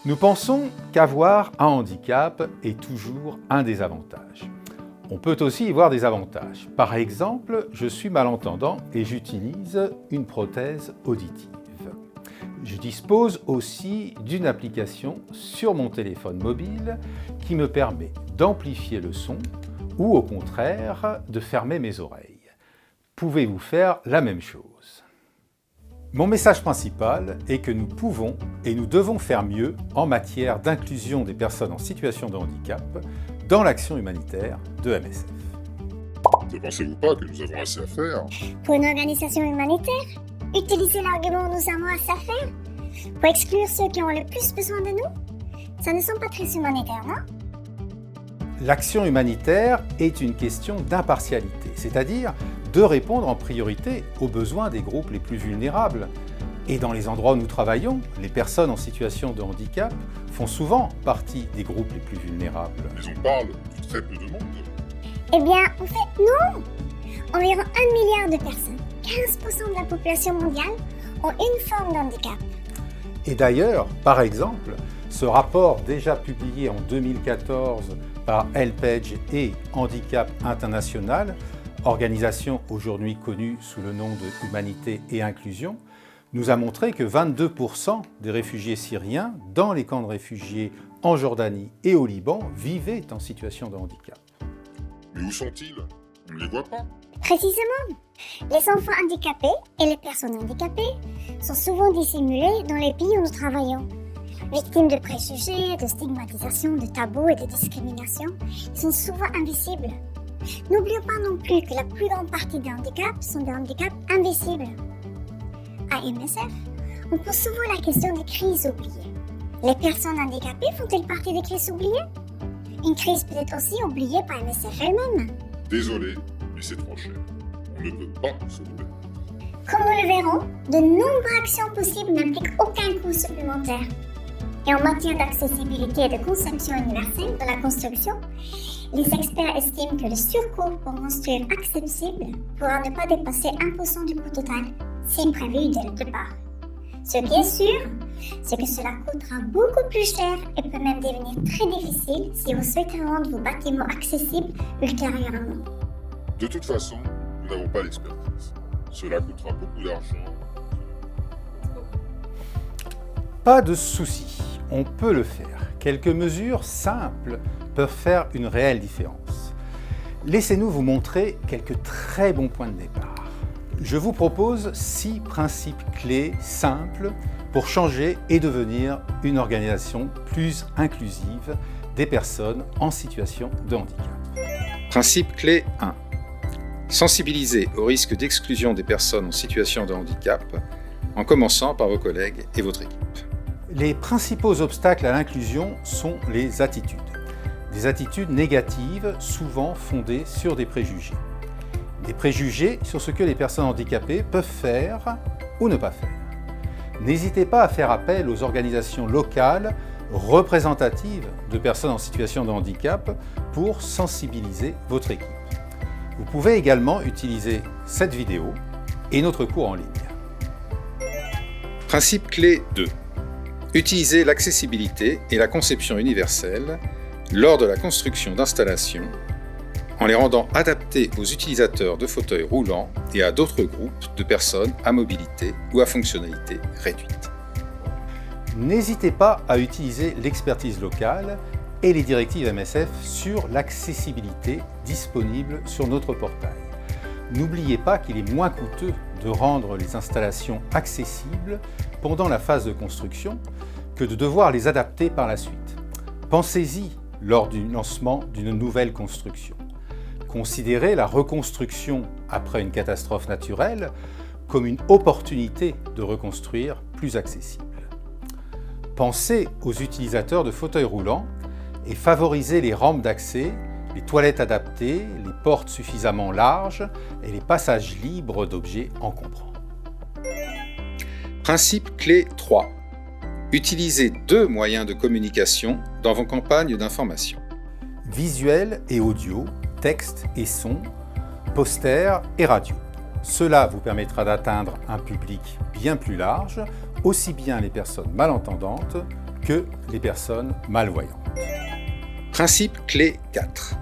Nous pensons qu'avoir un handicap est toujours un désavantage. On peut aussi y voir des avantages. Par exemple, je suis malentendant et j'utilise une prothèse auditive. Je dispose aussi d'une application sur mon téléphone mobile qui me permet d'amplifier le son ou au contraire de fermer mes oreilles. Pouvez-vous faire la même chose ? Mon message principal est que nous pouvons et nous devons faire mieux en matière d'inclusion des personnes en situation de handicap dans l'action humanitaire de MSF. Ne pensez-vous pas que nous avons assez à faire ? Pour une organisation humanitaire, utiliser l'argument « nous avons assez à faire » pour exclure ceux qui ont le plus besoin de nous, ça ne semble pas très humanitaire, non ? L'action humanitaire est une question d'impartialité, c'est-à-dire de répondre en priorité aux besoins des groupes les plus vulnérables. Et dans les endroits où nous travaillons, les personnes en situation de handicap font souvent partie des groupes les plus vulnérables. Mais on parle de très peu de monde. Eh bien, en fait, non ! Environ 1 milliard de personnes, 15% de la population mondiale, ont une forme de handicap. Et d'ailleurs, par exemple, ce rapport déjà publié en 2014 par HelpAge et Handicap International, organisation aujourd'hui connue sous le nom de Humanité et Inclusion, nous a montré que 22% des réfugiés syriens dans les camps de réfugiés en Jordanie et au Liban vivaient en situation de handicap. Mais où sont-ils ? On ne les voit pas. Précisément, les enfants handicapés et les personnes handicapées sont souvent dissimulés dans les pays où nous travaillons. Victimes de préjugés, de stigmatisation, de tabous et de discrimination, ils sont souvent invisibles. N'oublions pas non plus que la plus grande partie des handicaps sont des handicaps invisibles. À MSF, on pose souvent la question des crises oubliées. Les personnes handicapées font-elles partie des crises oubliées ? Une crise peut être aussi oubliée par MSF elle-même. Désolé, mais c'est trop cher. On ne peut pas se le permettre. Comme nous le verrons, de nombreuses actions possibles n'impliquent aucun coût supplémentaire. Et en matière d'accessibilité et de conception universelle dans la construction, les experts estiment que le surcoût pour construire accessible pourra ne pas dépasser 1% du coût total, si prévu dès le départ. Ce qui est sûr, c'est que cela coûtera beaucoup plus cher et peut même devenir très difficile si vous souhaitez rendre vos bâtiments accessibles ultérieurement. De toute façon, nous n'avons pas l'expertise. Cela coûtera beaucoup d'argent. Pas de souci, on peut le faire. Quelques mesures simples peuvent faire une réelle différence. Laissez-nous vous montrer quelques très bons points de départ. Je vous propose 6 principes clés simples pour changer et devenir une organisation plus inclusive des personnes en situation de handicap. Principe clé 1. Sensibiliser au risque d'exclusion des personnes en situation de handicap, en commençant par vos collègues et votre équipe. Les principaux obstacles à l'inclusion sont les attitudes. Des attitudes négatives, souvent fondées sur des préjugés. Des préjugés sur ce que les personnes handicapées peuvent faire ou ne pas faire. N'hésitez pas à faire appel aux organisations locales représentatives de personnes en situation de handicap pour sensibiliser votre équipe. Vous pouvez également utiliser cette vidéo et notre cours en ligne. Principe clé 2. Utilisez l'accessibilité et la conception universelle lors de la construction d'installations en les rendant adaptés aux utilisateurs de fauteuils roulants et à d'autres groupes de personnes à mobilité ou à fonctionnalité réduite. N'hésitez pas à utiliser l'expertise locale et les directives MSF sur l'accessibilité disponible sur notre portail. N'oubliez pas qu'il est moins coûteux de rendre les installations accessibles pendant la phase de construction que de devoir les adapter par la suite. Pensez-y lors du lancement d'une nouvelle construction. Considérez la reconstruction après une catastrophe naturelle comme une opportunité de reconstruire plus accessible. Pensez aux utilisateurs de fauteuils roulants et favorisez les rampes d'accès, les toilettes adaptées, les portes suffisamment larges et les passages libres d'objets encombrants. Principe clé 3. Utilisez 2 moyens de communication dans vos campagnes d'information. Visuel et audio, texte et son, posters et radio. Cela vous permettra d'atteindre un public bien plus large aussi bien les personnes malentendantes que les personnes malvoyantes. Principe clé 4.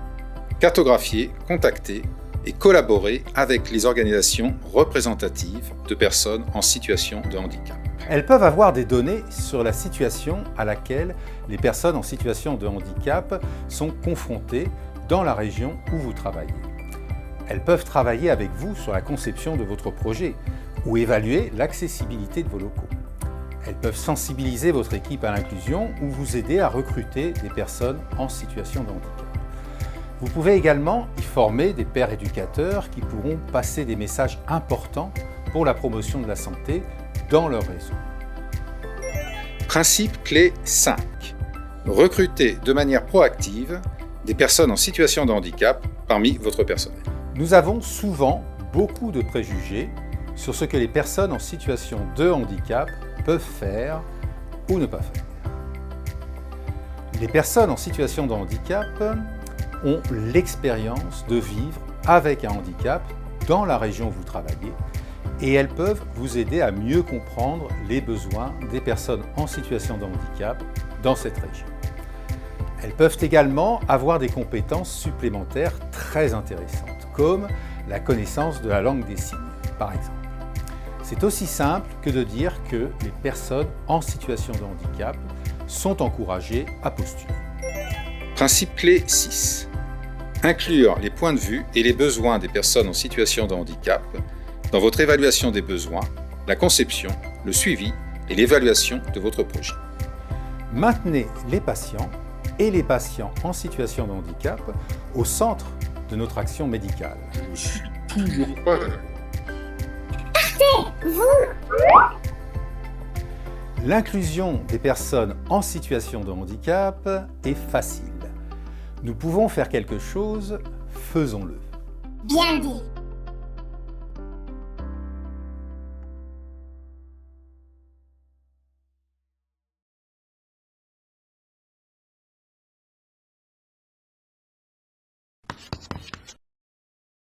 Cartographier, contacter et collaborer avec les organisations représentatives de personnes en situation de handicap. Elles peuvent avoir des données sur la situation à laquelle les personnes en situation de handicap sont confrontées dans la région où vous travaillez. Elles peuvent travailler avec vous sur la conception de votre projet ou évaluer l'accessibilité de vos locaux. Elles peuvent sensibiliser votre équipe à l'inclusion ou vous aider à recruter des personnes en situation de handicap. Vous pouvez également y former des pairs éducateurs qui pourront passer des messages importants pour la promotion de la santé dans leur réseau. Principe clé 5. Recruter de manière proactive des personnes en situation de handicap parmi votre personnel. Nous avons souvent beaucoup de préjugés sur ce que les personnes en situation de handicap peuvent faire ou ne pas faire. Les personnes en situation de handicap ont l'expérience de vivre avec un handicap dans la région où vous travaillez et elles peuvent vous aider à mieux comprendre les besoins des personnes en situation de handicap dans cette région. Elles peuvent également avoir des compétences supplémentaires très intéressantes, comme la connaissance de la langue des signes, par exemple. C'est aussi simple que de dire que les personnes en situation de handicap sont encouragées à postuler. Principe clé 6. Inclure les points de vue et les besoins des personnes en situation de handicap dans votre évaluation des besoins, la conception, le suivi et l'évaluation de votre projet. Maintenez les patients et les patients en situation de handicap au centre de notre action médicale. Je ne suis toujours pas d'accord. L'inclusion des personnes en situation de handicap est facile. Nous pouvons faire quelque chose, faisons-le. Bien dit.